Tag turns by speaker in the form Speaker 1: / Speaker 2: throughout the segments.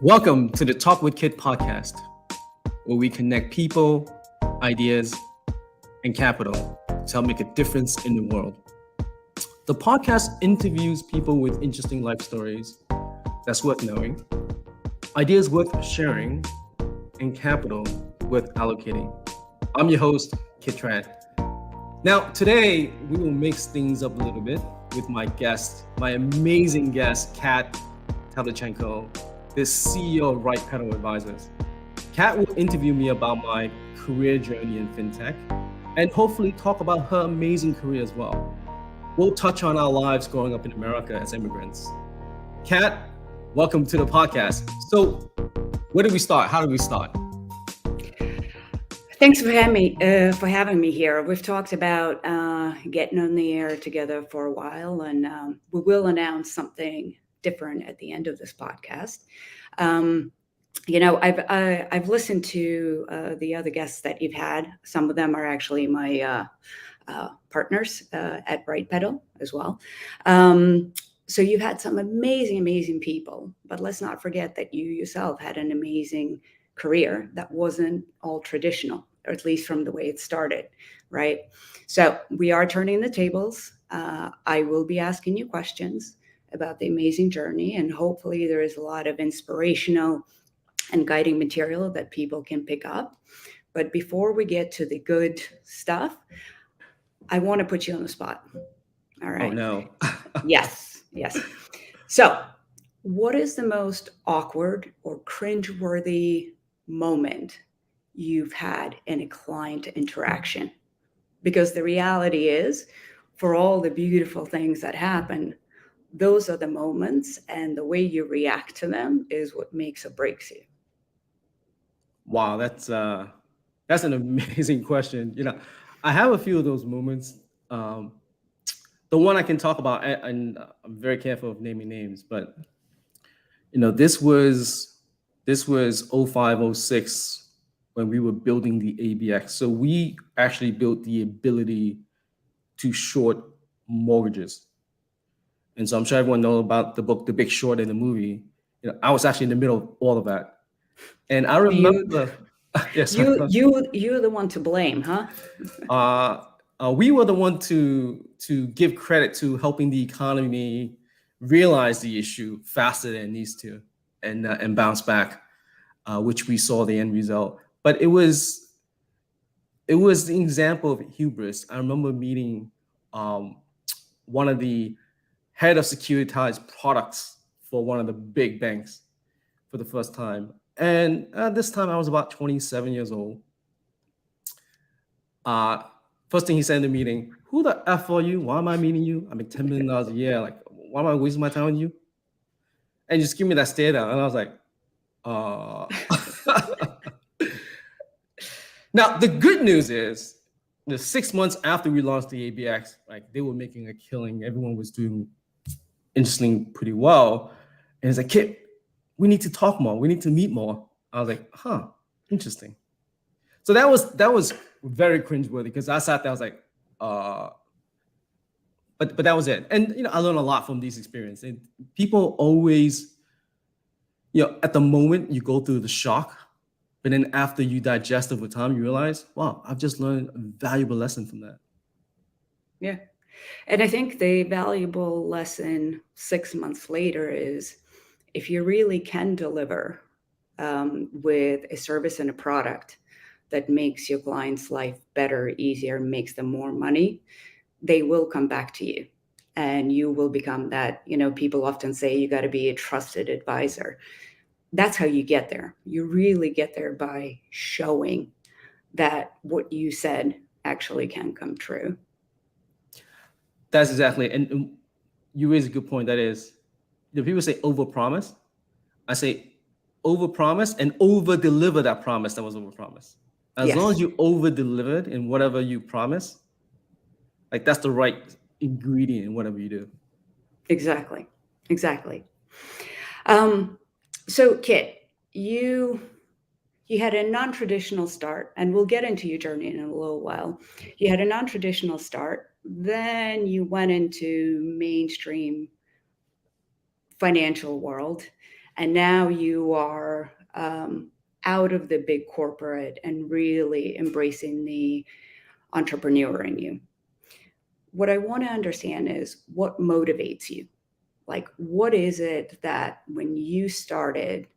Speaker 1: Welcome to the Talk With Kiet podcast, where we connect people, ideas, and capital to help make a difference in the world. The podcast interviews people with interesting life stories that's worth knowing, ideas worth sharing, and capital worth allocating. I'm your host, Kiet. Now, today, we will mix things up a little bit with my amazing guest, Kat Tatochenko, the CEO of Right Pedal Advisors. Kat will interview me about my career journey in Fintech and hopefully talk about her amazing career as well. We'll touch on our lives growing up in America as immigrants. Kat, welcome to the podcast. So, where do we start? How do we start?
Speaker 2: Thanks for having me here. We've talked about getting on the air together for a while, and we will announce something different at the end of this podcast. I've listened to the other guests that you've had. Some of them are actually my partners at Right Pedal as well. So you've had some amazing people, but let's not forget that you yourself had an amazing career that wasn't all traditional, or at least from the way it started, right? So we are turning the tables. I will be asking you questions about the amazing journey, and hopefully there is a lot of inspirational and guiding material that people can pick up. But before we get to the good stuff, I want to put you on the spot. All right.
Speaker 1: Oh, no.
Speaker 2: Yes. So what is the most awkward or cringeworthy moment you've had in a client interaction? Because the reality is, for all the beautiful things that happen, those are the moments, and the way you react to them is what makes or breaks you.
Speaker 1: Wow, that's an amazing question. I have a few of those moments. The one I can talk about, and I'm very careful of naming names, but this was 05, 06 when we were building the ABX. So we actually built the ability to short mortgages. And so I'm sure everyone knows about the book, The Big Short, and the movie. I was actually in the middle of all of that. And I remember,
Speaker 2: yes, you're the one to blame, huh?
Speaker 1: We were the one to give credit to helping the economy realize the issue faster than it needs to, and bounce back, which we saw the end result. But it was the example of hubris. I remember meeting one of the head of securitized products for one of the big banks for the first time. And at this time, I was about 27 years old. First thing he said in the meeting, "Who the F are you? Why am I meeting you? I make $10 million a year. Like, why am I wasting my time with you?" And just give me that stare down. And I was like, Now, the good news is, the 6 months after we launched the ABX, like, they were making a killing. Everyone was doing interesting pretty well. And it's like, "Kit, we need to talk more. We need to meet more." I was like, interesting. So that was very cringeworthy, because I sat there, I was like, but that was it. And I learned a lot from these experiences. And people always, at the moment you go through the shock, but then after you digest over time, you realize, wow, I've just learned a valuable lesson from that.
Speaker 2: Yeah. And I think the valuable lesson 6 months later is, if you really can deliver with a service and a product that makes your client's life better, easier, makes them more money, they will come back to you, and you will become that. People often say you got to be a trusted advisor. That's how you get there. You really get there by showing that what you said actually can come true.
Speaker 1: That's exactly, and you raise a good point. That is, people say overpromise. I say overpromise and over-deliver that promise that was overpromised. As long as you over-delivered in whatever you promise, like, that's the right ingredient in whatever you do.
Speaker 2: Exactly. So Kit, you had a non-traditional start, and we'll get into your journey in a little while. You had a non-traditional start, then you went into mainstream financial world, And now you are out of the big corporate and really embracing the entrepreneur in you. What I want to understand is what motivates you. Like, what is it that when you started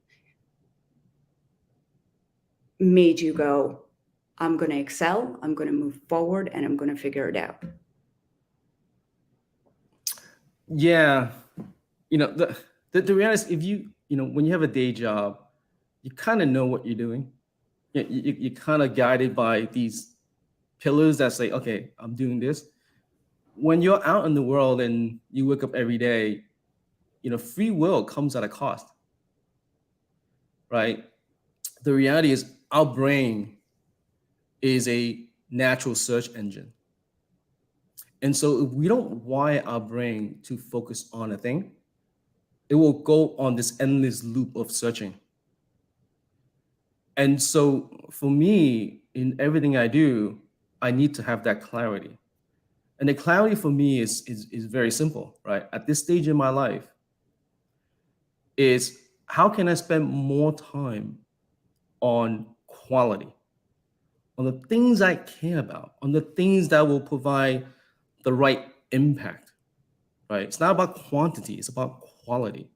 Speaker 2: made you go, I'm going to excel, I'm going to move forward, and I'm going to figure it out?
Speaker 1: Yeah, the reality is, if when you have a day job, you kind of know what you're doing. You're kind of guided by these pillars that say, okay, I'm doing this. When you're out in the world and you wake up every day, free will comes at a cost, right? The reality is our brain is a natural search engine. And so if we don't wire our brain to focus on a thing, it will go on this endless loop of searching. And so for me, in everything I do, I need to have that clarity. And the clarity for me is very simple, right? At this stage in my life, is how can I spend more time on quality, on the things I care about, on the things that will provide the right impact, right? It's not about quantity, it's about quality.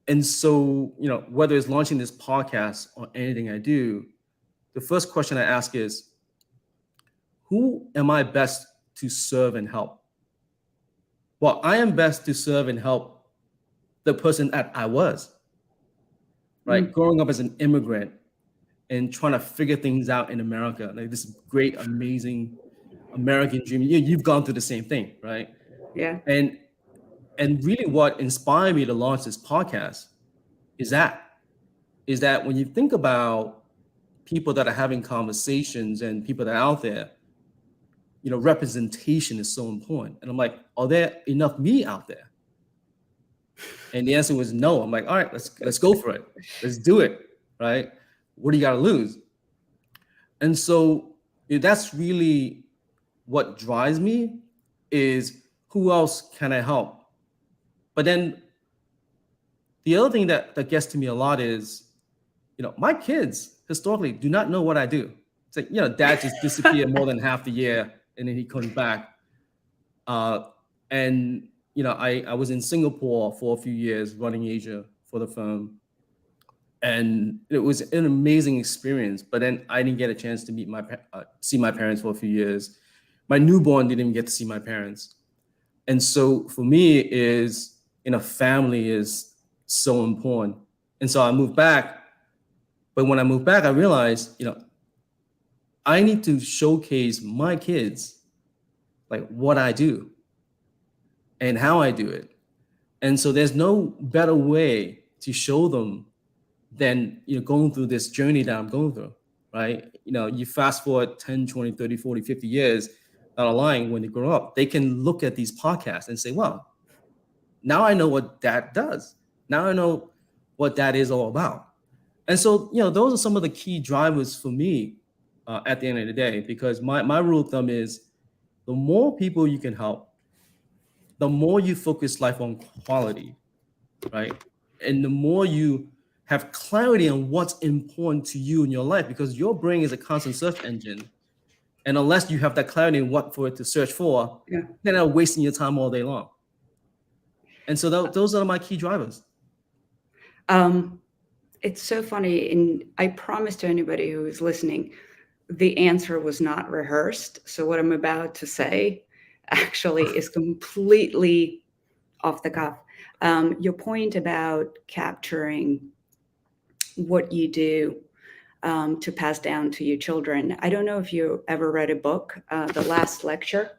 Speaker 1: And so, whether it's launching this podcast or anything I do, the first question I ask is, who am I best to serve and help? Well, I am best to serve and help the person that I was, right? Growing up as an immigrant and trying to figure things out in America, like this great, amazing American dream. You've gone through the same thing, right?
Speaker 2: Yeah.
Speaker 1: And really what inspired me to launch this podcast is that when you think about people that are having conversations and people that are out there, representation is so important. And I'm like, are there enough me out there? And the answer was no. I'm like, all right, let's go for it. Let's do it, right? What do you got to lose? And so that's really what drives me, is who else can I help? But then the other thing that gets to me a lot is, my kids historically do not know what I do. It's like, dad just disappeared more than half the year and then he comes back. And, I was in Singapore for a few years running Asia for the firm. And it was an amazing experience. But then I didn't get a chance to see my parents for a few years. My newborn didn't even get to see my parents. And so for me is, family is so important. And so I moved back. But when I moved back, I realized, I need to showcase my kids, like what I do and how I do it. And so there's no better way to show them than, going through this journey that I'm going through, right? You fast forward 10, 20, 30, 40, 50 years down the line, when they grow up, they can look at these podcasts and say, wow, now I know what that does. Now I know what that is all about. And so, those are some of the key drivers for me at the end of the day, because my rule of thumb is the more people you can help, the more you focus life on quality, right? And the more you have clarity on what's important to you in your life, because your brain is a constant search engine. And unless you have that clarity in what for it to search for, then you're wasting your time all day long. And so those are my key drivers.
Speaker 2: It's so funny. And I promise to anybody who is listening, the answer was not rehearsed. So what I'm about to say actually is completely off the cuff. Your point about capturing what you do to pass down to your children. I don't know if you ever read a book, The Last Lecture.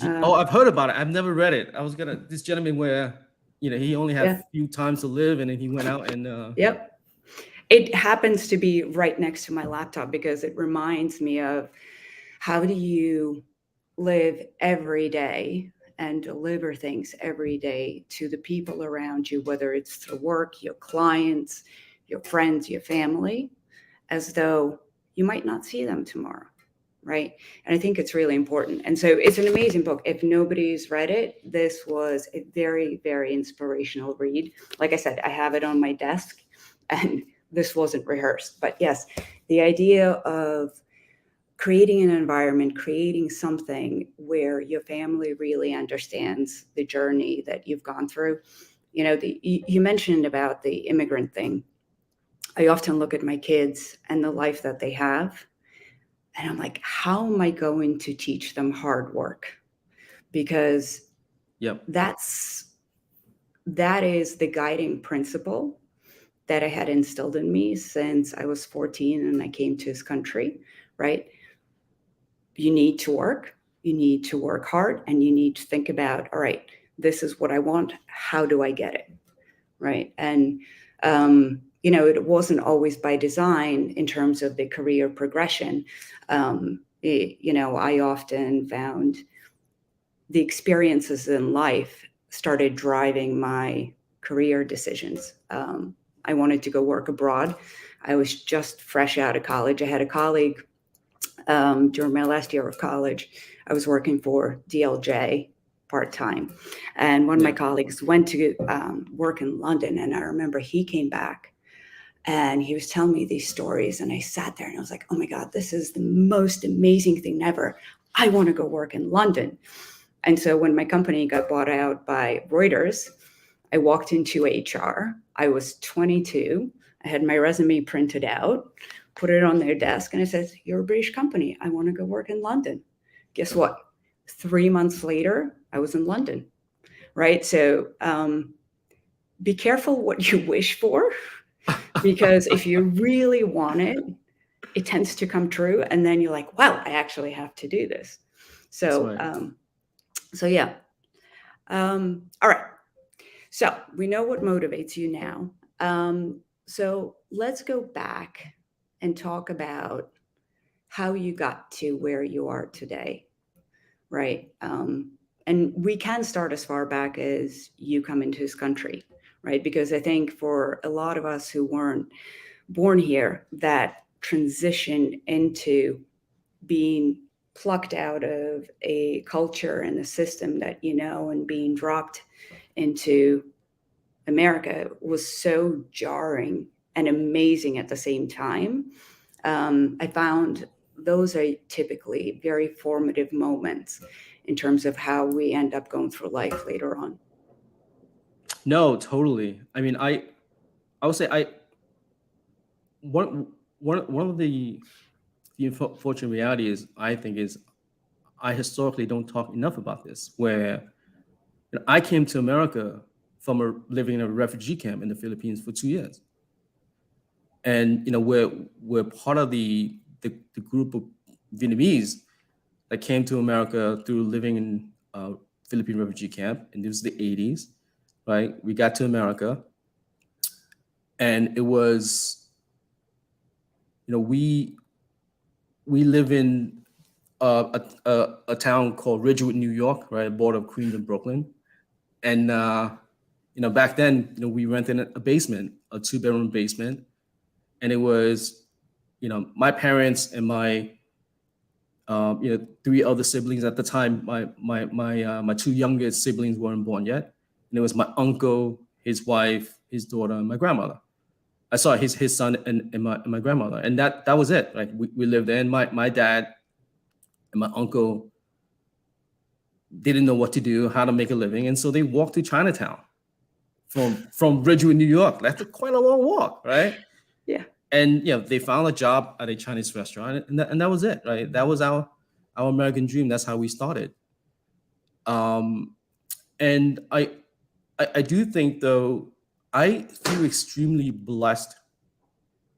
Speaker 1: I've heard about it. I've never read it. This gentleman where, he only had a few times to live and then he went out and.
Speaker 2: Yep. It happens to be right next to my laptop because it reminds me of how do you live every day and deliver things every day to the people around you, whether it's through work, your clients, your friends, your family, as though you might not see them tomorrow, right? And I think it's really important. And so it's an amazing book. If nobody's read it, this was a very, very inspirational read. Like I said, I have it on my desk, and this wasn't rehearsed. But yes, the idea of creating an environment, creating something where your family really understands the journey that you've gone through. You know, you mentioned about the immigrant thing. I often look at my kids and the life that they have, and I'm like, how am I going to teach them hard work? Because
Speaker 1: Yep.
Speaker 2: that is the guiding principle that I had instilled in me since I was 14 and I came to this country, right? You need to work, you need to work hard, and you need to think about, all right, this is what I want. How do I get it? Right. And, it wasn't always by design in terms of the career progression. I often found the experiences in life started driving my career decisions. I wanted to go work abroad. I was just fresh out of college. I had a colleague during my last year of college. I was working for DLJ part-time, and one of my
Speaker 1: Yep.
Speaker 2: colleagues went to work in London, and I remember he came back and he was telling me these stories, and I sat there and I was like, oh my God, this is the most amazing thing ever. I want to go work in London. And so when my company got bought out by Reuters, I walked into HR. I was 22. I had my resume printed out, put it on their desk, and I said, you're a British company. I want to go work in London. Guess what? 3 months later, I was in London, right? So be careful what you wish for, because if you really want it, it tends to come true. And then you're like, wow, I actually have to do this.
Speaker 1: That's
Speaker 2: So,
Speaker 1: right.
Speaker 2: yeah. All right. So we know what motivates you now. So let's go back and talk about how you got to where you are today, right? And we can start as far back as you come into this country, right? Because I think for a lot of us who weren't born here, that transition into being plucked out of a culture and a system that and being dropped into America was so jarring and amazing at the same time. I found those are typically very formative moments in terms of how we end up going through life later on.
Speaker 1: No, totally. I mean, I would say one one of the unfortunate reality is, I think, is I historically don't talk enough about this, where I came to America from living in a refugee camp in the Philippines for 2 years, and we're part of the group of Vietnamese that came to America through living in Philippine refugee camp, and this was the 80s, right? We got to America, and it was, we live in a town called Ridgewood, New York, right, border of Queens and Brooklyn. And back then, we rented a basement, a 2-bedroom basement, and it was, my parents and my 3 other siblings at the time. My 2 youngest siblings weren't born yet, and it was my uncle, his wife, his daughter, and my grandmother. I saw his son and my grandmother, and that was it. Like, we lived there, and my dad and my uncle didn't know what to do, how to make a living, and so they walked to Chinatown from Ridgewood, New York. That's quite a long walk, right?
Speaker 2: Yeah.
Speaker 1: And they found a job at a Chinese restaurant, and that was it, right? That was our American dream. That's how we started. Um, and I do think, though, I feel extremely blessed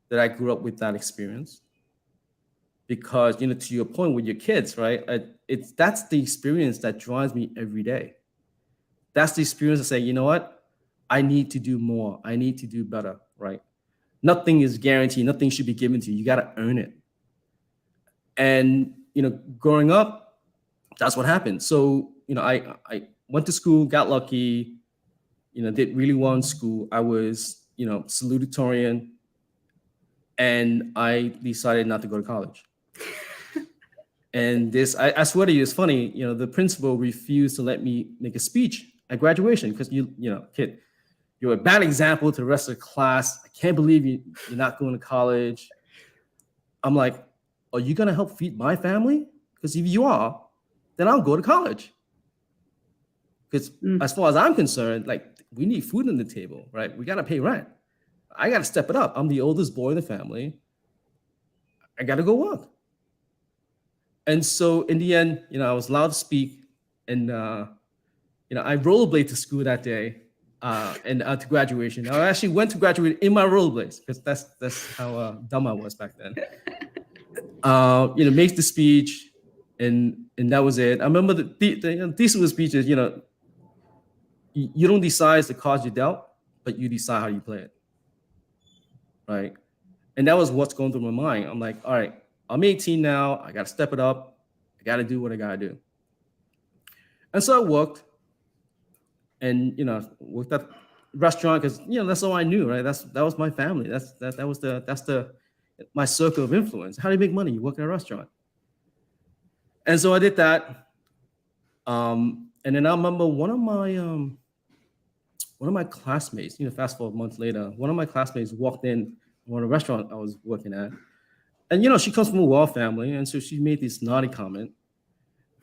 Speaker 1: that I grew up with that experience, because to your point with your kids, right? That's the experience that drives me every day. That's the experience to say, you know what, I need to do more. I need to do better, right? Nothing is guaranteed. Nothing should be given to you. You got to earn it. And growing up, that's what happened. So I went to school, got lucky, did really well in school. I was salutatorian, and I decided not to go to college. And this, I swear to you, it's funny. The principal refused to let me make a speech at graduation because kid, you're a bad example to the rest of the class. I can't believe you're not going to college. I'm like, are you gonna help feed my family? Because if you are, then I'll go to college. Because as far as I'm concerned, like we need food on the table, right? We gotta pay rent. I gotta step it up. I'm the oldest boy in the family. I gotta go work. And so in the end, I was allowed to speak, and I rollerblade to school that day, and to graduation. I actually went to graduate in my rollerblades because that's how dumb I was back then. Makes the speech, and that was it. I remember the thesis of the speech is, you don't decide the cards you dealt, but you decide how you play it, right? And that was what's going through my mind. I'm like, all right, I'm 18 now. I got to step it up. I got to do what I got to do. And so I worked, and worked at restaurant because that's all I knew, right? That was my family. That's my circle of influence. How do you make money? You work in a restaurant. And so I did that. And then I remember one of my classmates, fast forward a month later, one of my classmates walked in one of the restaurant I was working at. And she comes from a well family, and so she made this naughty comment.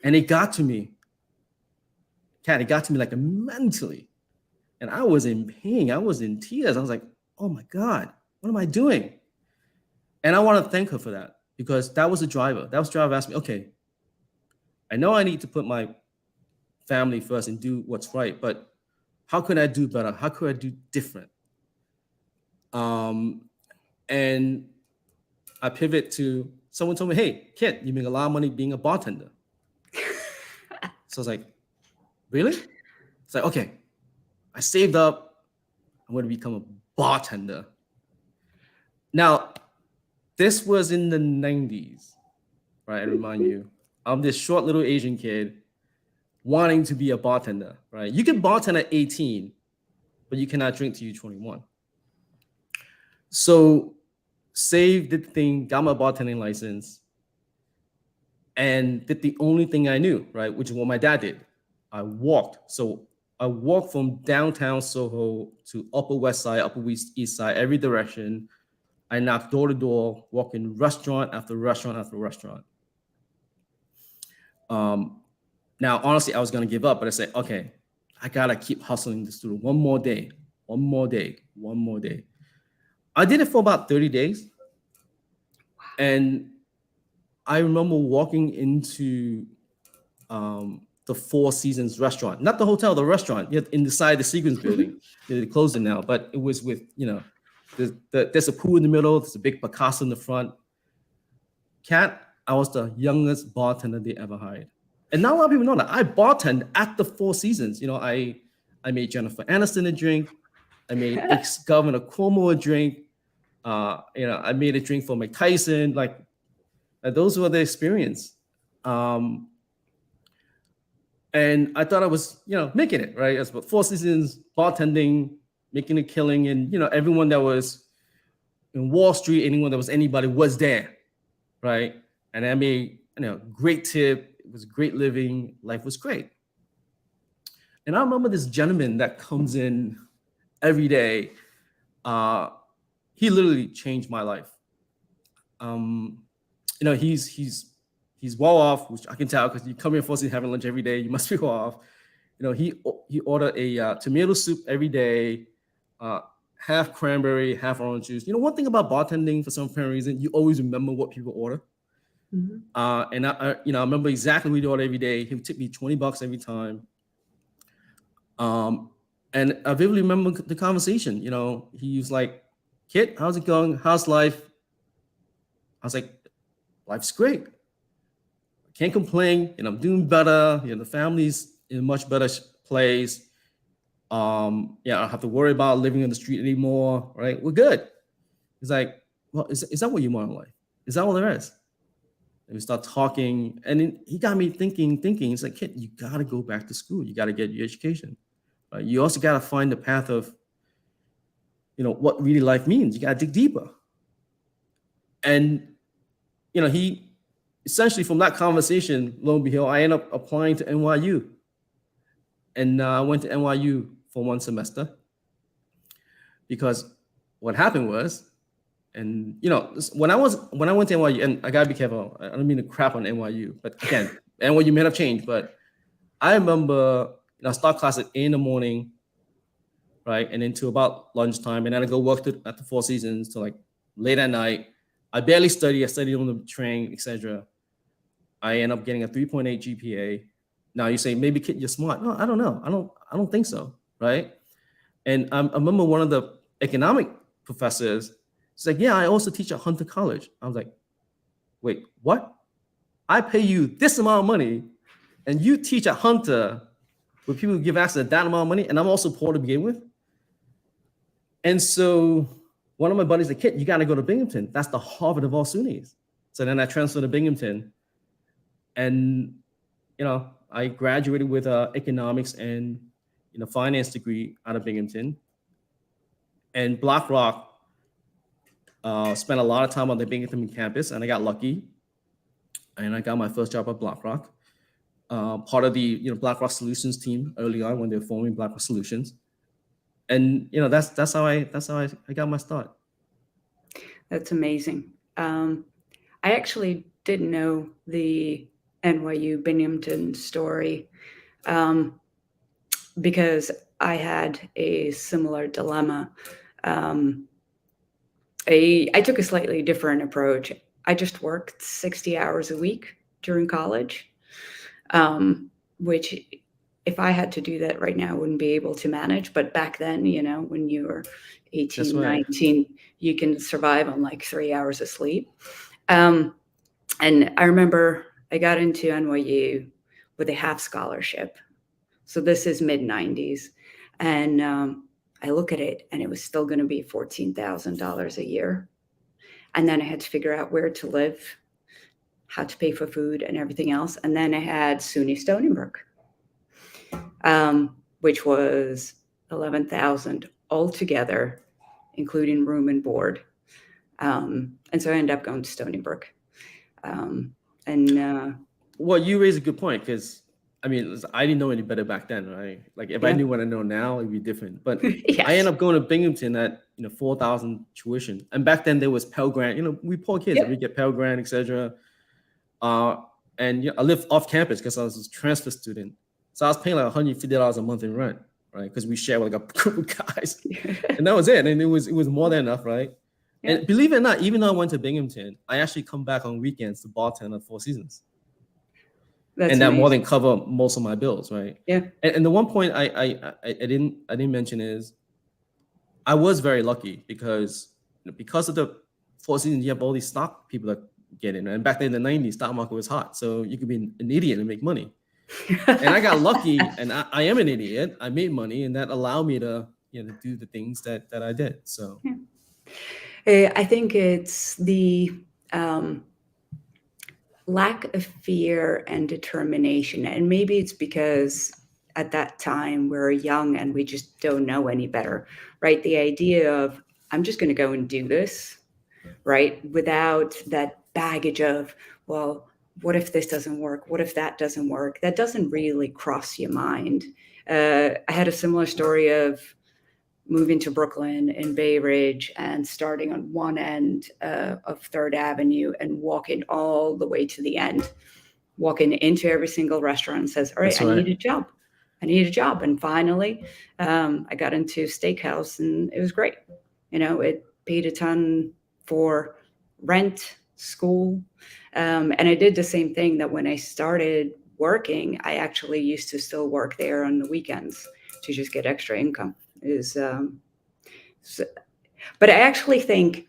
Speaker 1: And it got to me. Kat, it got to me like mentally. And I was in pain. I was in tears. I was like, oh my God, what am I doing? And I want to thank her for that, because that was the driver. That was the driver asked me, okay, I know I need to put my family first and do what's right, but how could I do better? How could I do different? And I pivot to someone told me, hey, Kiet, you make a lot of money being a bartender. So I was like, really? It's like, okay, I saved up. I'm going to become a bartender. Now, this was in the 90s, right? I remind you, I'm this short little Asian kid wanting to be a bartender, right? You can bartend at 18, but you cannot drink till you're 21. So saved, did the thing, got my bartending license, and did the only thing I knew, right? Which is what my dad did. I walked. So I walked from downtown Soho to Upper West Side, Upper East Side, every direction. I knocked door to door, walking restaurant after restaurant after restaurant. Now, honestly, I was going to give up, but I said, okay, I got to keep hustling this through. One more day. I did it for about 30 days. And I remember walking into the Four Seasons restaurant, not the hotel, the restaurant, inside the Sequence building. They closed it now, but it was with, there's a pool in the middle, there's a big Picasso in the front. Kat, I was the youngest bartender they ever hired. And not a lot of people know that. I bartended at the Four Seasons. I made Jennifer Aniston a drink. I made ex-Governor Cuomo a drink. I made a drink for Mike Tyson. Like, those were the experience. And I thought I was, making it, right? As Four Seasons, bartending, making a killing. And, everyone that was in Wall Street, anyone that was anybody was there, right? And I made, great tip. It was great living. Life was great. And I remember this gentleman that comes in every day. He literally changed my life. He's well off, which I can tell because you come here for having lunch every day. You must be well off. He ordered a tomato soup every day, half cranberry, half orange juice. One thing about bartending, for some apparent reason, you always remember what people order. Mm-hmm. And I remember exactly what he ordered every day. He would tip me $20 every time. And I vividly remember the conversation. He was like, "Kiet, how's it going? How's life?" I was like, "Life's great. I can't complain. I'm doing better. The family's in a much better place. I don't have to worry about living on the street anymore. Right? We're good." He's like, "Well, is that what you want in life? Is that all there is?" And we start talking, and then he got me thinking. He's like, "Kiet, you got to go back to school. You got to get your education. You also got to find the path of, what really life means. You got to dig deeper." And, he essentially from that conversation, lo and behold, I ended up applying to NYU. And I went to NYU for one semester because what happened was, and when I went to NYU, and I gotta be careful, I don't mean to crap on NYU, but again, NYU may have changed, but I remember I start class at 8 in the morning, right, and then to about lunchtime, and then I go work at the Four Seasons to like late at night. I barely study. I studied on the train, etc. I end up getting a 3.8 GPA. Now you say maybe Kit, you're smart. No, I don't know. I don't think so, right? And I remember one of the economic professors. She's like, "Yeah, I also teach at Hunter College." I was like, "Wait, what? I pay you this amount of money, and you teach at Hunter, where people give access to that amount of money, and I'm also poor to begin with." And so one of my buddies said, "Kit, you got to go to Binghamton. That's the Harvard of all SUNYs." So then I transferred to Binghamton, and I graduated with economics and finance degree out of Binghamton. And BlackRock spent a lot of time on the Binghamton campus, and I got lucky, and I got my first job at BlackRock, part of the BlackRock Solutions team early on when they were forming BlackRock Solutions, and that's how I got my start.
Speaker 2: That's amazing. I actually didn't know the NYU Binghamton story because I had a similar dilemma. I took a slightly different approach. I just worked 60 hours a week during college, which if I had to do that right now, I wouldn't be able to manage. But back then, when you were 18, 19, you can survive on like 3 hours of sleep. And I remember I got into NYU with a half scholarship. So this is mid-90s. And I look at it, and it was still going to be $14,000 a year. And then I had to figure out where to live, how to pay for food and everything else. And then I had SUNY Stony Brook, which was $11,000 altogether, including room and board. And so I ended up going to Stony Brook.
Speaker 1: Well, you raise a good point, because I didn't know any better back then, right? Like if I knew what I know now, it'd be different. But yes. I ended up going to Binghamton at $4,000 tuition, and back then there was Pell Grant. We poor kids, we get Pell Grant, etc. And I lived off campus because I was a transfer student, so I was paying like $150 a month in rent, right? Because we shared with like a group of guys, and that was it. And it was more than enough, right? Yeah. And believe it or not, even though I went to Binghamton, I actually come back on weekends to bartend at Four Seasons. That's and that amazing. More than cover most of my bills, right?
Speaker 2: Yeah.
Speaker 1: And the one point I didn't mention is I was very lucky because of the Four Seasons, you have all these stock people that get in. And back then in the 90s, stock market was hot. So you could be an idiot and make money. And I got lucky, and I am an idiot. I made money, and that allowed me to do the things that I did. So
Speaker 2: I think it's the lack of fear and determination. And maybe it's because at that time we're young and we just don't know any better, right? The idea of, I'm just going to go and do this, right? Without that baggage of, well, what if this doesn't work? What if that doesn't work? That doesn't really cross your mind. I had a similar story of moving to Brooklyn in Bay Ridge and starting on one end of Third Avenue and walking all the way to the end, walking into every single restaurant and says, all right, I need a job. I need a job. And finally, I got into steakhouse, and it was great. It paid a ton for rent, school. And I did the same thing that when I started working, I actually used to still work there on the weekends to just get extra income. But I actually think,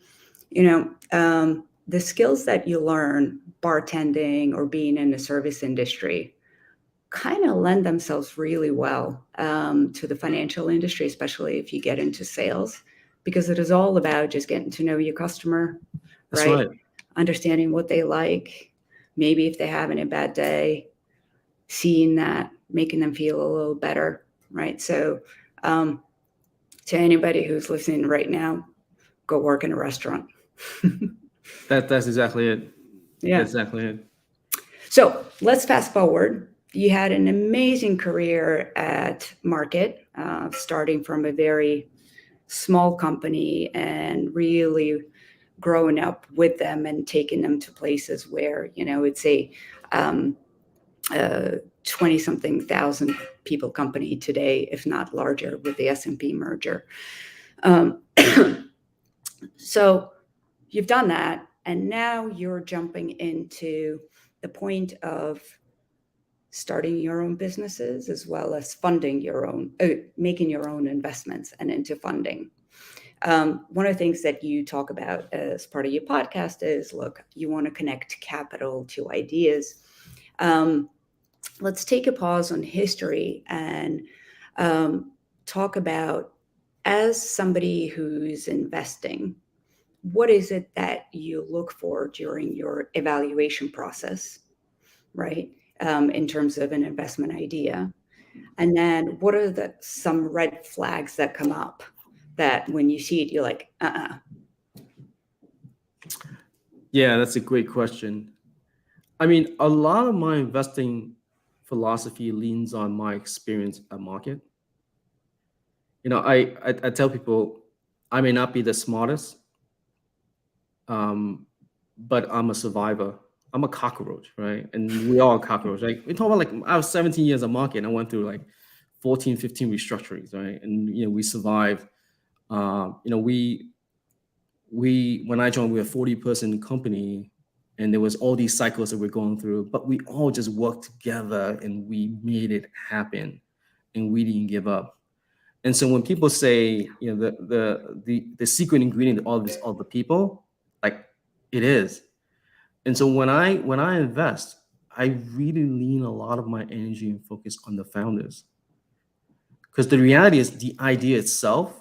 Speaker 2: the skills that you learn bartending or being in the service industry kind of lend themselves really well to the financial industry, especially if you get into sales, because it is all about just getting to know your customer, right? Understanding what they like, maybe if they're having a bad day, seeing that, making them feel a little better, right? So to anybody who's listening right now, go work in a restaurant.
Speaker 1: That's exactly it.
Speaker 2: Yeah.
Speaker 1: That's exactly it.
Speaker 2: So let's fast forward. You had an amazing career at Market, starting from a very small company and really growing up with them and taking them to places where, it's a 20 something thousand people company today, if not larger, with the S&P merger. Um, so you've done that, and now you're jumping into the point of starting your own businesses as well as funding your own, making your own investments and into funding. One of the things that you talk about as part of your podcast is, look, you want to connect capital to ideas. Let's take a pause on history and talk about, as somebody who's investing, what is it that you look for during your evaluation process, right? In terms of an investment idea. And then what are some red flags that come up that when you see it, you're like,
Speaker 1: Yeah, that's a great question. I mean, a lot of my investing philosophy leans on my experience at market. I tell people I may not be the smartest, but I'm a survivor. I'm a cockroach, right? And we all are cockroach. Like we talk about, like I was 17 years of market and I went through like 14, 15 restructurings, right? And we survived. We when I joined, we were a 40-person company, and there was all these cycles that we're going through, but we all just worked together and we made it happen, and we didn't give up. And so when people say, the secret ingredient to all this, all the people, like it is. And so when I invest, I really lean a lot of my energy and focus on the founders, because the reality is the idea itself,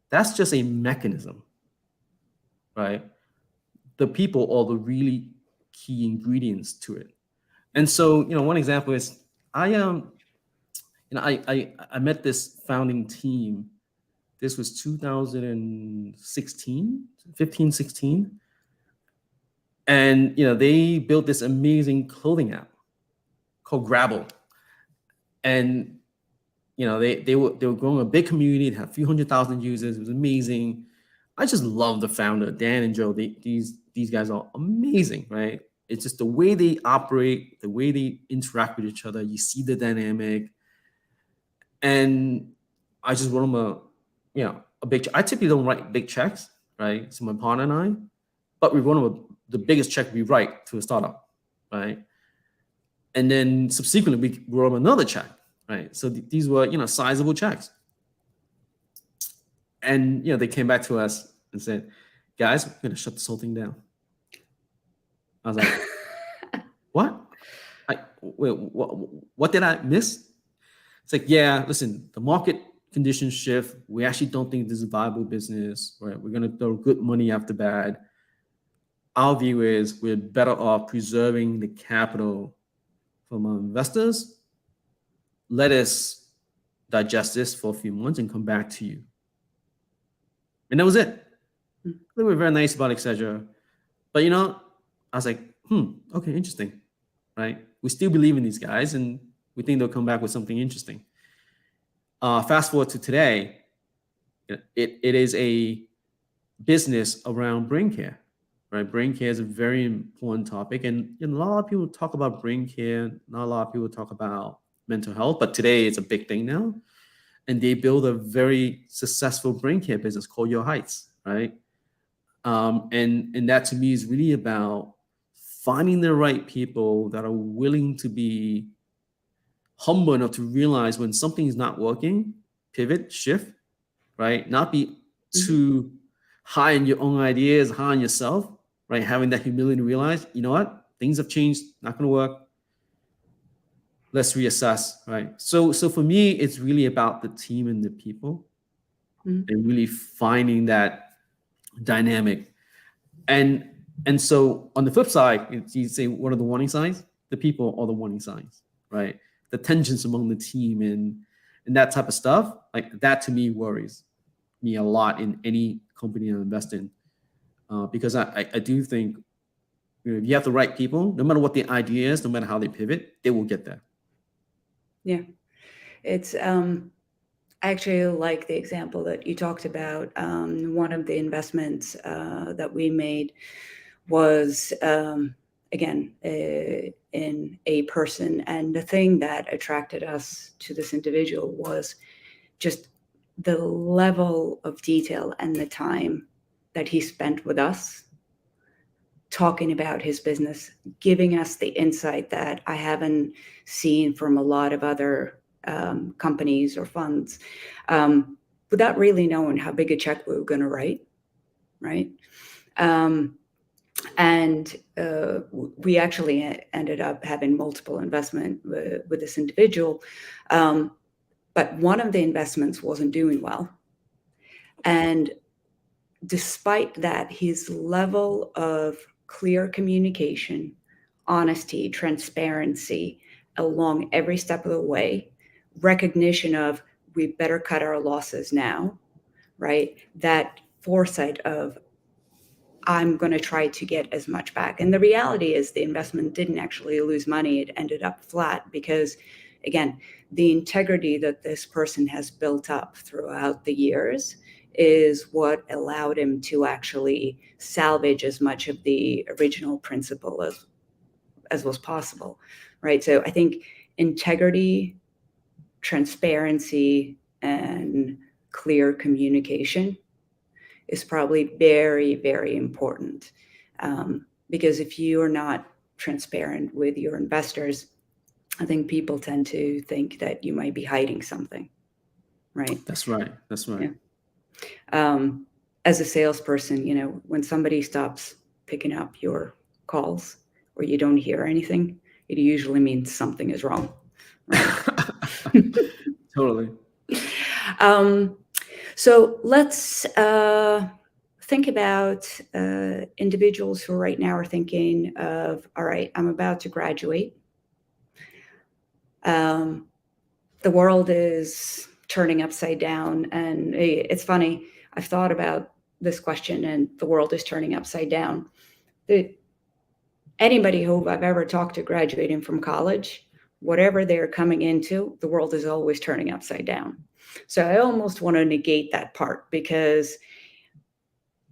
Speaker 1: that's just a mechanism, right? The people are the really key ingredients to it. And so, one example is I met this founding team. This was 2016, 15, 16. And they built this amazing clothing app called Grabble. And they were growing a big community. They had a few 100,000 users. It was amazing. I just love the founder, Dan and Joe. These guys are amazing, right? It's just the way they operate, the way they interact with each other. You see the dynamic. And I just wrote them a big check. I typically don't write big checks, right? So my partner and I, but we wrote them the biggest check we write to a startup, right? And then subsequently we wrote them another check, right? So these were sizable checks. And they came back to us and said, "Guys, we're gonna shut this whole thing down." I was like, "What? Wait, what did I miss?" It's like, yeah, listen, the market conditions shift. We actually don't think this is a viable business, right? We're gonna throw good money after bad. Our view is we're better off preserving the capital from our investors. Let us digest this for a few months and come back to you. And that was it. They were very nice about it, etc. But I was like, okay, interesting, right? We still believe in these guys, and we think they'll come back with something interesting. Fast forward to today, it is a business around brain care, right? Brain care is a very important topic, and a lot of people talk about brain care. Not a lot of people talk about mental health, but today it's a big thing now. And they build a very successful brain care business called Your Heights, right? And that to me is really about finding the right people that are willing to be humble enough to realize when something is not working, pivot, shift, right? Not be too high in your own ideas, high on yourself, right? Having that humility to realize, you know what, things have changed, not going to work. Let's reassess, right? So for me, it's really about the team and the people, and really finding that dynamic. And so on the flip side, you say, what are the warning signs? The people are the warning signs, right? The tensions among the team and that type of stuff, like that to me worries me a lot in any company I invest in, because I do think If you have the right people, no matter what the idea is, no matter how they pivot, they will get there.
Speaker 2: Yeah. It's I actually like the example that you talked about. One of the investments that we made was, again, in a person. And the thing that attracted us to this individual was just the level of detail and the time that he spent with us talking about his business, giving us the insight that I haven't seen from a lot of other companies or funds, without really knowing how big a check we were going to write, right? And we actually ended up having multiple investment with this individual, but one of the investments wasn't doing well. And despite that, his level of clear communication, honesty, transparency along every step of the way, recognition of we better cut our losses now, right? That foresight of I'm going to try to get as much back. And the reality is the investment didn't actually lose money. It ended up flat because, again, the integrity that this person has built up throughout the years is what allowed him to actually salvage as much of the original principle as was possible, right? So I think integrity, transparency, and clear communication is probably very, very important. Because if you are not transparent with your investors, I think people tend to think that you might be hiding something, right?
Speaker 1: That's right. That's right.
Speaker 2: Yeah. As a salesperson, when somebody stops picking up your calls or you don't hear anything, it usually means something is wrong, right?
Speaker 1: Totally.
Speaker 2: So let's think about individuals who right now are thinking of, all right, I'm about to graduate. The world is turning upside down. And it's funny, I've thought about this question, and the world is turning upside down. Anybody who I've ever talked to graduating from college, whatever they're coming into, the world is always turning upside down. So I almost want to negate that part because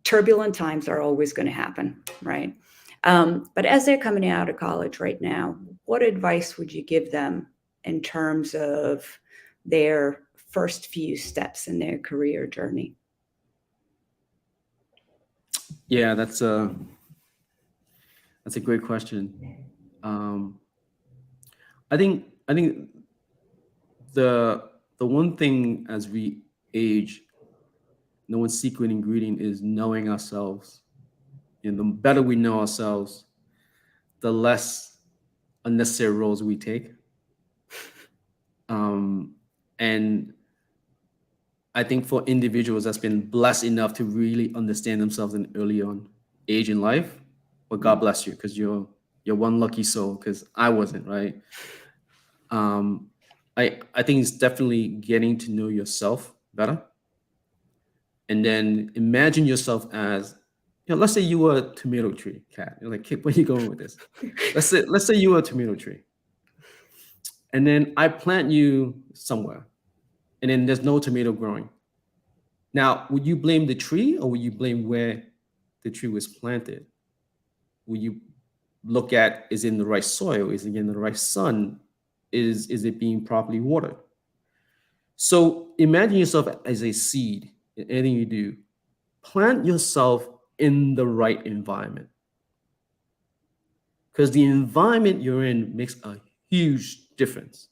Speaker 2: turbulent times are always going to happen, right? But as they're coming out of college right now, what advice would you give them in terms of their first few steps in their career journey?
Speaker 1: Yeah, that's a great question. I think the one thing as we age, no one's secret ingredient is knowing ourselves. And the better we know ourselves, the less unnecessary roles we take. And I think for individuals that's been blessed enough to really understand themselves in early on age in life, well, God bless you, because you're one lucky soul, because I wasn't, right? I think it's definitely getting to know yourself better. And then imagine yourself as, let's say you were a tomato tree, Kat. You're like, Kip, where are you going with this? Let's say you were a tomato tree. And then I plant you somewhere, and then there's no tomato growing. Now, would you blame the tree, or would you blame where the tree was planted? Would you look at, is it in the right soil? Is it in the right sun? Is it being properly watered? So imagine yourself as a seed in anything you do. Plant yourself in the right environment, because the environment you're in makes a huge difference.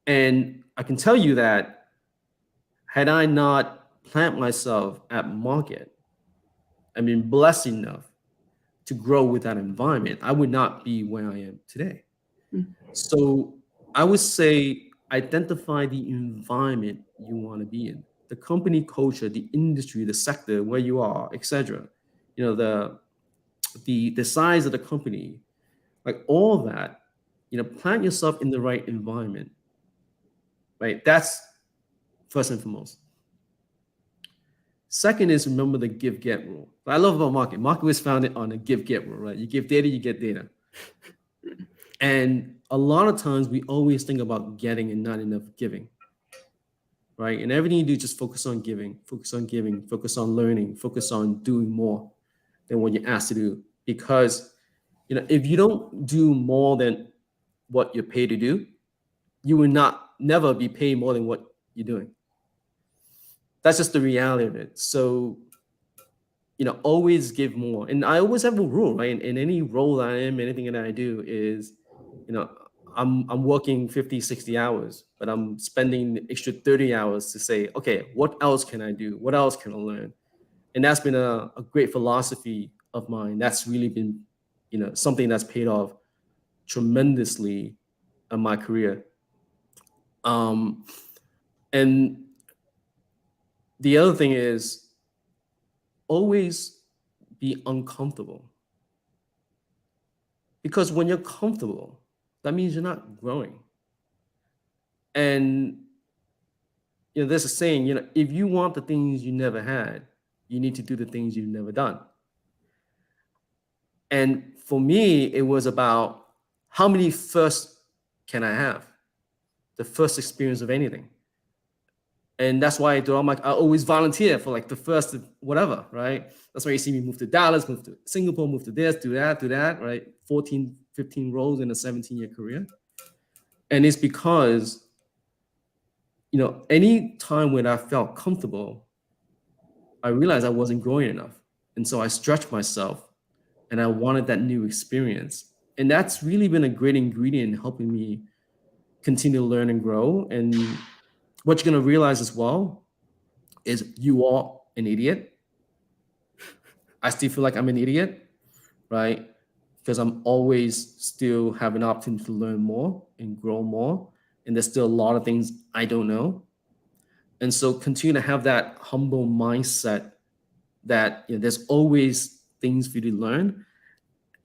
Speaker 1: And I can tell you that had I not plant myself at market, I mean, blessed enough to grow with that environment, I would not be where I am today. So I would say identify the environment you want to be in, the company culture, the industry, the sector where you are, etc. The size of the company, like all that. Plant yourself in the right environment. Right, that's first and foremost. Second is remember the give get rule. What I love about market. Market was founded on a give get rule, right? You give data, you get data. And a lot of times we always think about getting and not enough giving, right? And everything you do, just focus on giving, focus on giving, focus on learning, focus on doing more than what you're asked to do. Because if you don't do more than what you're paid to do, you will never be paid more than what you're doing. That's just the reality of it. So always give more. And I always have a rule, right? In any role that I am, anything that I do is, I'm working 50, 60 hours, but I'm spending the extra 30 hours to say, okay, what else can I do? What else can I learn? And that's been a great philosophy of mine. That's really been, something that's paid off tremendously in my career. And the other thing is always be uncomfortable. Because when you're comfortable, that means you're not growing. And there's a saying, if you want the things you never had, you need to do the things you've never done. And for me, it was about how many firsts can I have? The first experience of anything. And that's why I always volunteer for like the first whatever, right? That's why you see me move to Dallas, move to Singapore, move to this, do that, right? 14, 15 roles in a 17-year career. And it's because, any time when I felt comfortable, I realized I wasn't growing enough. And so I stretched myself and I wanted that new experience. And that's really been a great ingredient in helping me continue to learn and grow. And what you're going to realize as well is you are an idiot. I still feel like I'm an idiot, right? Because I'm always still have an opportunity to learn more and grow more. And there's still a lot of things I don't know. And so continue to have that humble mindset that there's always things for you to learn,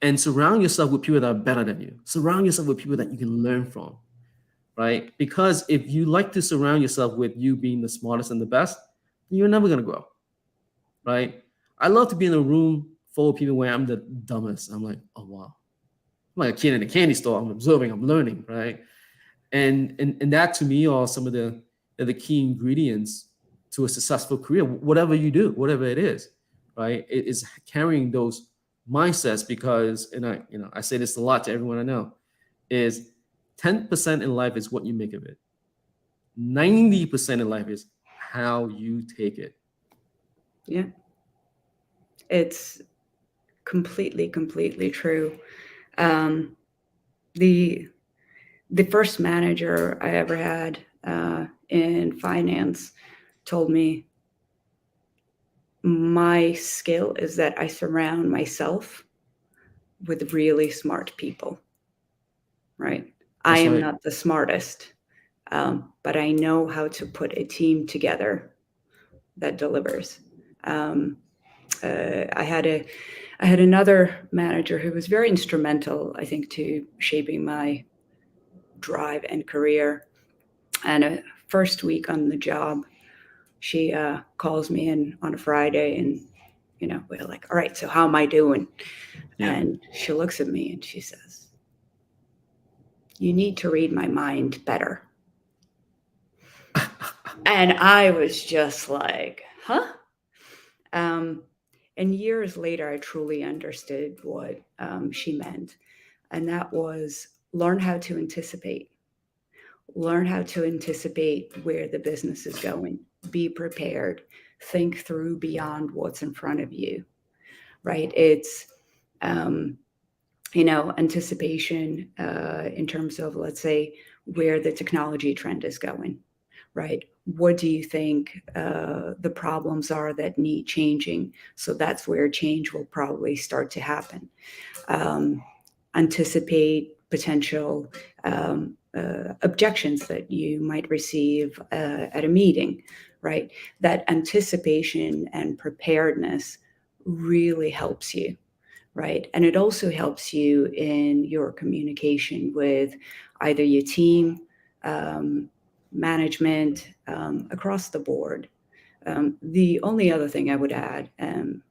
Speaker 1: and surround yourself with people that are better than you. Surround yourself with people that you can learn from, right? Because if you like to surround yourself with you being the smartest and the best, you're never going to grow, right? I love to be in a room full of people where I'm the dumbest. I'm like, oh, wow. I'm like a kid in a candy store. I'm observing, I'm learning, right? And that to me are some of the key ingredients to a successful career, whatever you do, whatever it is, right? It is carrying those mindsets, because, and I say this a lot to everyone I know, is 10% in life is what you make of it. 90% in life is how you take it.
Speaker 2: Yeah. It's completely true. The first manager I ever had in finance told me, my skill is that I surround myself with really smart people, right? I am not the smartest, but I know how to put a team together that delivers. I had another manager who was very instrumental, I think, to shaping my drive and career. And first week on the job, she calls me in on a Friday, and we're like, all right, so how am I doing? Yeah. And she looks at me and she says, you need to read my mind better. And I was just like, huh? And years later, I truly understood what she meant. And that was learn how to anticipate. Learn how to anticipate where the business is going. Be prepared. Think through beyond what's in front of you, right? It's, anticipation in terms of, let's say, where the technology trend is going, right? What do you think the problems are that need changing? So that's where change will probably start to happen. Anticipate potential objections that you might receive at a meeting, right? That anticipation and preparedness really helps you, right? And it also helps you in your communication with either your team, management, across the board. The only other thing I would add, and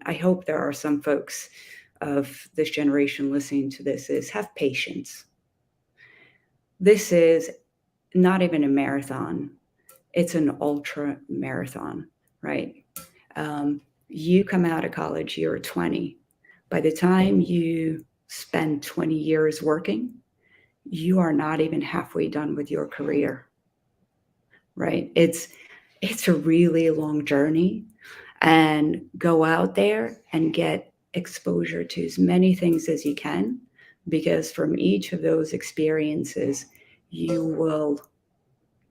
Speaker 2: I hope there are some folks of this generation listening to this, is have patience. This is not even a marathon, it's an ultra marathon, right? You come out of college, you're 20. By the time you spend 20 years working, you are not even halfway done with your career, right? It's a really long journey, and go out there and get exposure to as many things as you can, because from each of those experiences you will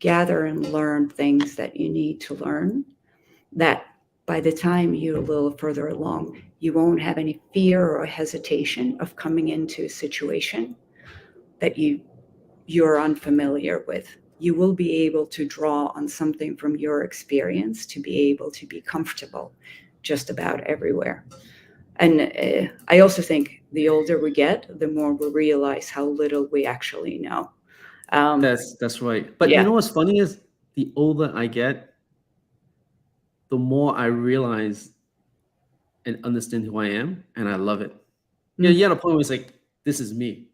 Speaker 2: gather and learn things that you need to learn, that by the time you're a little further along, you won't have any fear or hesitation of coming into a situation that you're unfamiliar with. You will be able to draw on something from your experience to be able to be comfortable just about everywhere. And I also think the older we get, the more we realize how little we actually know.
Speaker 1: That's right. But you
Speaker 2: Yeah.
Speaker 1: know what's funny is the older I get, the more I realize and understand who I am, and I love it. Yeah,
Speaker 2: Mm.
Speaker 1: you had a point where it's like, this is me,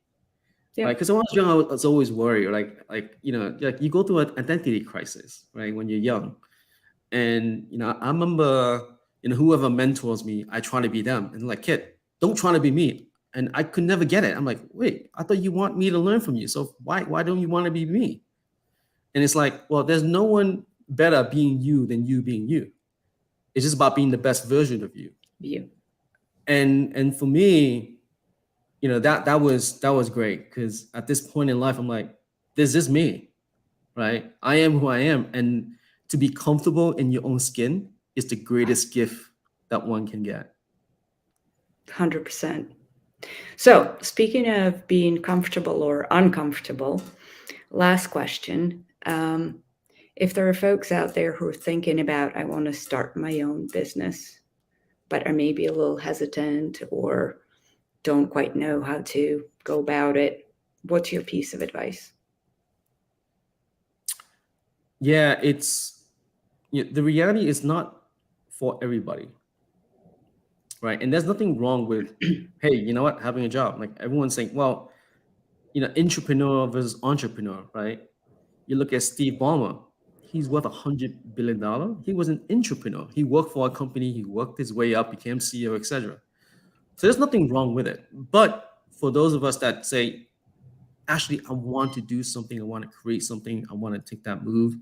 Speaker 2: Yeah.
Speaker 1: right? Because when I was young, I was always worried, like like you go through an identity crisis, right, when you're young. And I remember, whoever mentors me, I try to be them, and like, kid, don't try to be me. And I could never get it. I'm like, wait, I thought you want me to learn from you, so why don't you want to be me? And it's like, well, there's no one better being you than you being you. It's just about being the best version of you.
Speaker 2: You.
Speaker 1: And for me, that was great, because at this point in life, I'm like, this is me, right? I am who I am, and to be comfortable in your own skin is the greatest gift that one can get.
Speaker 2: 100%. So, speaking of being comfortable or uncomfortable, last question. If there are folks out there who are thinking about, I want to start my own business, but are maybe a little hesitant or don't quite know how to go about it, what's your piece of advice?
Speaker 1: Yeah, the reality is not for everybody, right? And there's nothing wrong with, hey, you know what, having a job. Like everyone's saying, well, entrepreneur versus entrepreneur, right? You look at Steve Ballmer, he's worth $100 billion. He was an entrepreneur. He worked for a company, he worked his way up, became CEO, etc. So there's nothing wrong with it. But for those of us that say, actually, I want to do something, I want to create something, I want to take that move,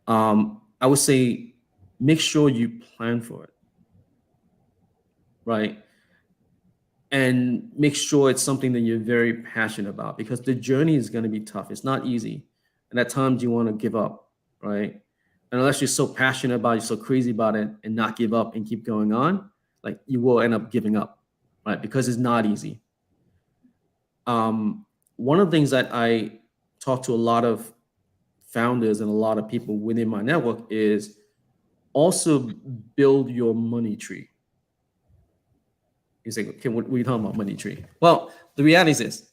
Speaker 1: I would say make sure you plan for it, right? And make sure it's something that you're very passionate about, because the journey is going to be tough. It's not easy. And at times you want to give up, right? And unless you're so passionate about it, you're so crazy about it, and not give up and keep going on, like you will end up giving up, right? Because it's not easy. One of the things that I talk to a lot of founders and a lot of people within my network is also build your money tree. You say, okay, what are you talking about, money tree? Well, the reality is this.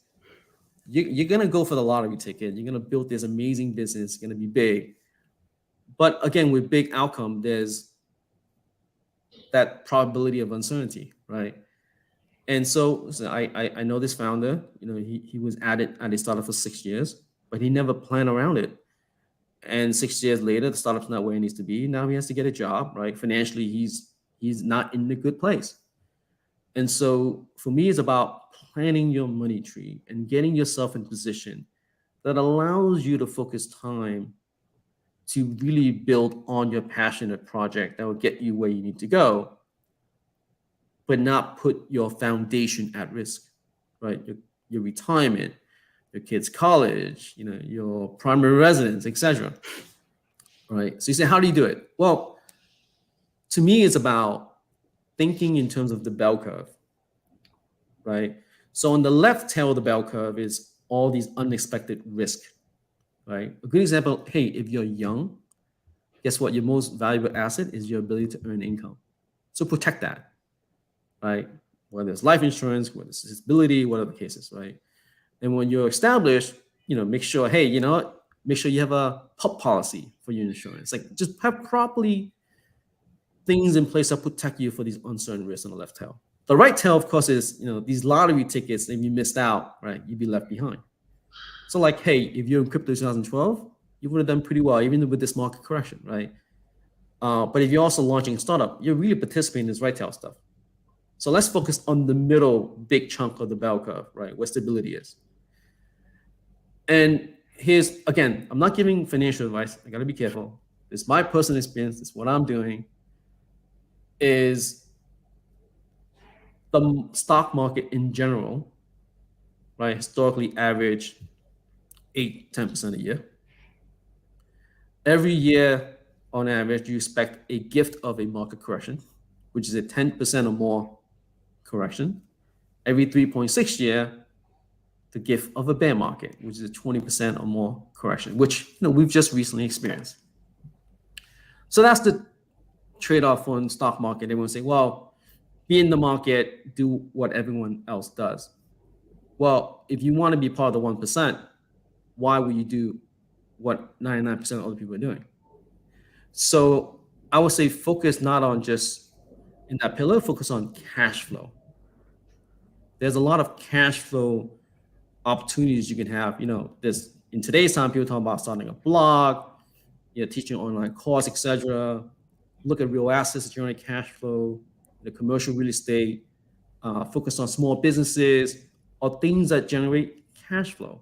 Speaker 1: You're going to go for the lottery ticket. You're going to build this amazing business. It's going to be big. But again, with big outcome, there's that probability of uncertainty, right? And so I know this founder, he was at it at the startup for 6 years, but he never planned around it. And 6 years later, the startup's not where it needs to be. Now he has to get a job, right? Financially, he's not in a good place. And so for me, it's about planning your money tree and getting yourself in a position that allows you to focus time to really build on your passionate project that will get you where you need to go, but not put your foundation at risk, right? Your retirement, your kids' college, your primary residence, etc. Right? So you say, how do you do it? Well, to me, it's about thinking in terms of the bell curve, right? So on the left tail of the bell curve is all these unexpected risk, right? A good example, hey, if you're young, guess what? Your most valuable asset is your ability to earn income. So protect that, right? Whether it's life insurance, whether it's disability, whatever the case is, right? And when you're established, make sure, hey, Make sure you have a pup policy for your insurance. Like just have properly things in place that protect you for these uncertain risks on the left tail. The right tail, of course, is these lottery tickets. If you missed out, right, you'd be left behind. So like, hey, if you're in crypto 2012, you would have done pretty well, even with this market correction, right? But if you're also launching a startup, you're really participating in this right tail stuff. So let's focus on the middle big chunk of the bell curve, right, where stability is. And here's, again, I'm not giving financial advice. I got to be careful. It's my personal experience. It's what I'm doing. Is the stock market in general, right, historically average 8-10% a year. Every year, on average, you expect a gift of a market correction, which is a 10% or more correction. Every 3.6 year, the gift of a bear market, which is a 20% or more correction, which we've just recently experienced. So that's the trade-off on stock market. Everyone say, well, be in the market, do what everyone else does. Well, if you want to be part of the 1%, why would you do what 99% of other people are doing? So I would say focus not on just in that pillar, focus on cash flow. There's a lot of cash flow opportunities you can have. There's in today's time, people talk about starting a blog, teaching online course, etc. Look at real assets that generate cash flow, the commercial real estate, focus on small businesses or things that generate cash flow.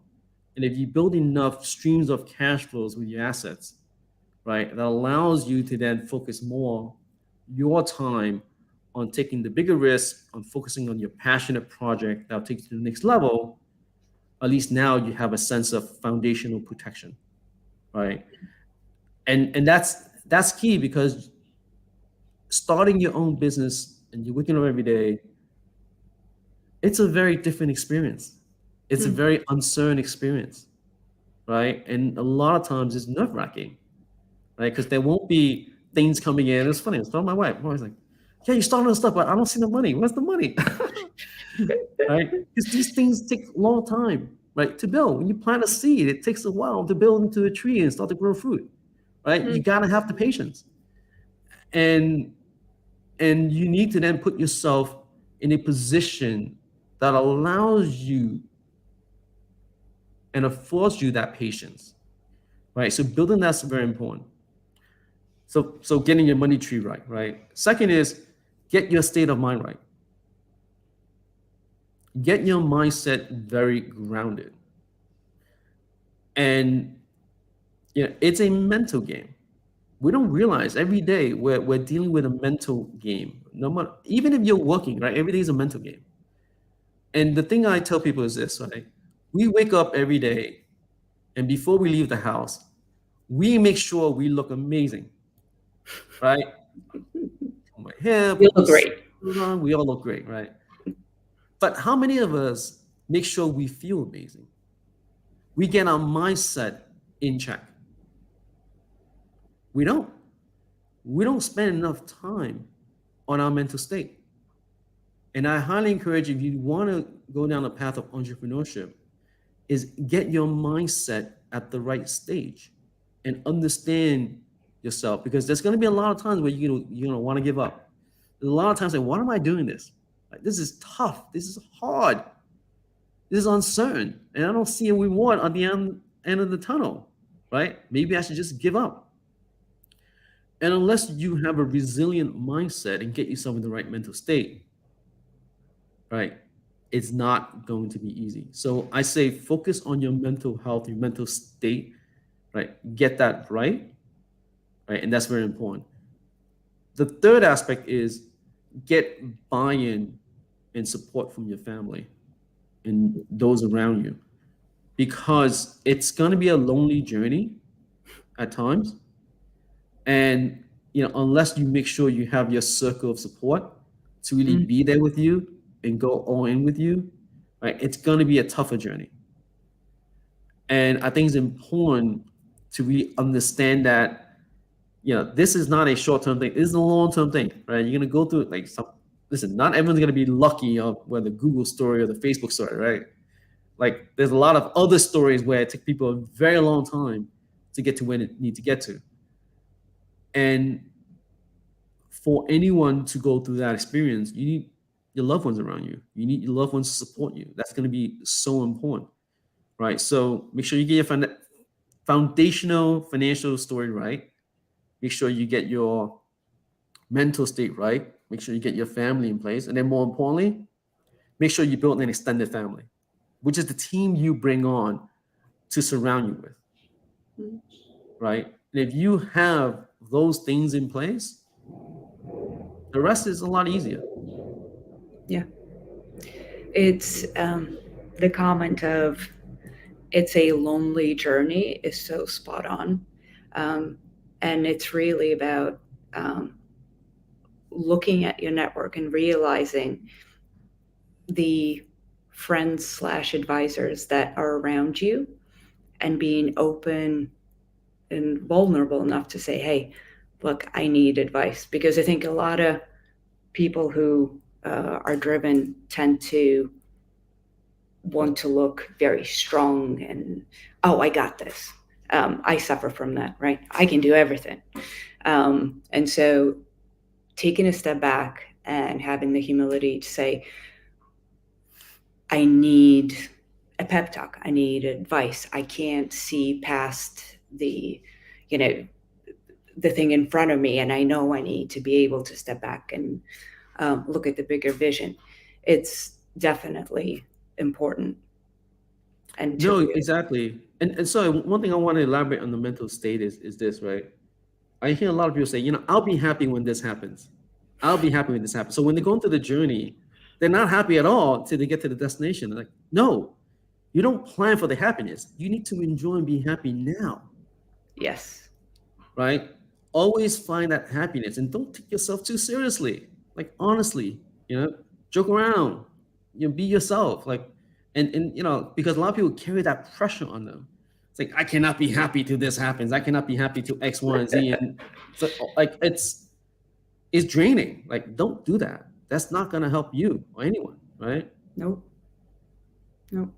Speaker 1: And if you build enough streams of cash flows with your assets, right, that allows you to then focus more your time on taking the bigger risk, on focusing on your passionate project that'll take you to the next level, at least now you have a sense of foundational protection, right? And that's key, because starting your own business and you're waking up every day, it's a very different experience. It's a very uncertain experience, right? And a lot of times it's nerve-wracking, right? Because there won't be things coming in. It's funny. I was telling my wife, I'm always like, yeah, you're starting this stuff, but I don't see the money. Where's the money? Right? Because these things take a long time, right, to build. When you plant a seed, it takes a while to build into a tree and start to grow fruit, right? You got to have the patience. And you need to then put yourself in a position that allows you and affords you that patience, right? So building that's very important. So getting your money tree right, right? Second is get your state of mind right. Get your mindset very grounded. And it's a mental game. We don't realize every day we're dealing with a mental game. No matter, even if you're working, right? Every day is a mental game. And the thing I tell people is this, right? We wake up every day, and before we leave the house, we make sure we look amazing, right? My hair,
Speaker 2: You look great.
Speaker 1: We all look great, right? But how many of us make sure we feel amazing? We get our mindset in check. We don't. We don't spend enough time on our mental state. And I highly encourage you, if you want to go down the path of entrepreneurship, is get your mindset at the right stage and understand yourself, because there's going to be a lot of times where you're going to want to give up. There's a lot of times like, why am I doing this? Like, this is tough. This is hard. This is uncertain. And I don't see a reward at the end of the tunnel, right? Maybe I should just give up. And unless you have a resilient mindset and get yourself in the right mental state, right, it's not going to be easy. So I say focus on your mental health, your mental state, right? Get that right? And that's very important. The third aspect is get buy-in and support from your family and those around you, because it's going to be a lonely journey at times. And unless you make sure you have your circle of support to really be there with you and go all in with you, right, it's going to be a tougher journey. And I think it's important to really understand that this is not a short-term thing. This is a long-term thing, right? You're going to go through it like listen, not everyone's going to be lucky on whether the Google story or the Facebook story, right? Like there's a lot of other stories where it took people a very long time to get to where it need to get to. And for anyone to go through that experience, you need your loved ones around you. You need your loved ones to support you. That's going to be so important, right? So make sure you get your foundational financial story right. Make sure you get your mental state right. Make sure you get your family in place. And then more importantly, make sure you build an extended family, which is the team you bring on to surround you with,
Speaker 2: Mhm.
Speaker 1: right? And if you have those things in place, the rest is a lot easier.
Speaker 2: Yeah. It's the comment of it's a lonely journey is so spot on. Um, and it's really about um, looking at your network and realizing the friends slash advisors that are around you and being open and vulnerable enough to say, hey, look, I need advice. Because I think a lot of people who are driven tend to want to look very strong and, oh, I got this. I suffer from that, right? I can do everything. And so taking a step back and having the humility to say, I need a pep talk. I need advice. I can't see past you know, the thing in front of me, and I know I need to be able to step back and look at the bigger vision. It's definitely important. And to
Speaker 1: No, exactly. And so one thing I want to elaborate on the mental state is this, right? I hear a lot of people say, I'll be happy when this happens. I'll be happy when this happens. So when they go into the journey, they're not happy at all till they get to the destination. They're like, no, you don't plan for the happiness. You need to enjoy and be happy now,
Speaker 2: yes,
Speaker 1: right? Always find that happiness and don't take yourself too seriously. Like honestly, joke around, be yourself. Like, and because a lot of people carry that pressure on them. It's like I cannot be happy till this happens. I cannot be happy till X, Y, and Z. And so like it's draining. Like, don't do that. That's not gonna help you or anyone, right?
Speaker 2: nope, nope.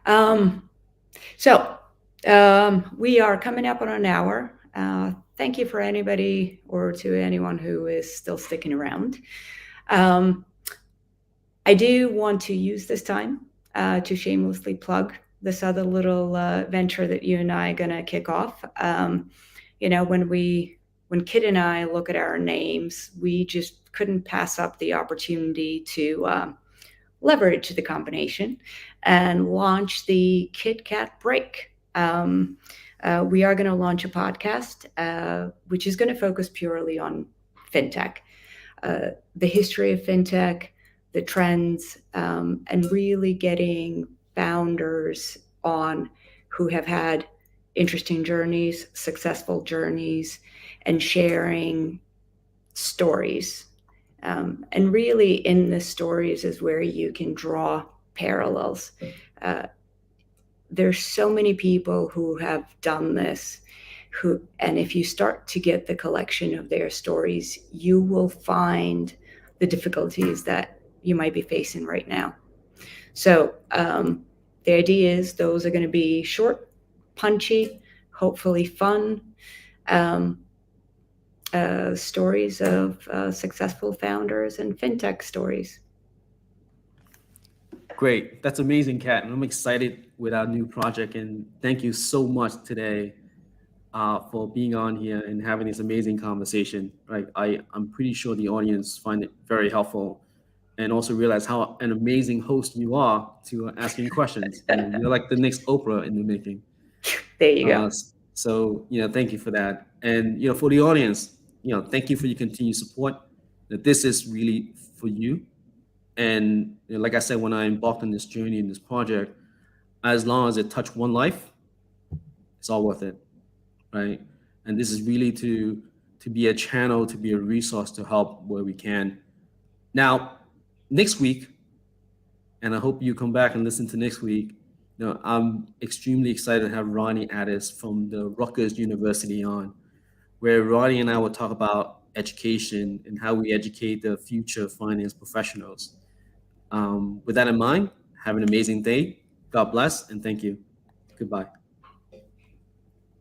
Speaker 2: Um, so we are coming up on an hour. Thank you for anybody or to anyone who is still sticking around. Um, I do want to use this time to shamelessly plug this other little venture that you and I are going to kick off. When Kit and I look at our names, we just couldn't pass up the opportunity to leverage the combination and launch the Kit Kat Break. We are going to launch a podcast, which is going to focus purely on fintech, the history of fintech, the trends, and really getting founders on who have had interesting journeys, successful journeys, and sharing stories. And really, in the stories is where you can draw parallels. There's so many people who have done this, and if you start to get the collection of their stories, you will find the difficulties that you might be facing right now. So the idea is those are going to be short, punchy, hopefully fun stories of successful founders and fintech stories.
Speaker 1: Great. That's amazing, Kat. And I'm excited with our new project. And thank you so much today for being on here and having this amazing conversation. Right. I'm pretty sure the audience find it very helpful and also realize how an amazing host you are to asking questions. You're like the next Oprah in the making.
Speaker 2: There you go.
Speaker 1: So, thank you for that. And, for the audience, thank you for your continued support. That this is really for you. And like I said, when I embarked on this journey in this project, as long as it touched one life, it's all worth it, right? And this is really to be a channel, to be a resource to help where we can. Now, next week, and I hope you come back and listen to next week. I'm extremely excited to have Ronnie Addis from the Rutgers University on, where Ronnie and I will talk about education and how we educate the future finance professionals. With that in mind, have an amazing day. God bless and thank you. Goodbye.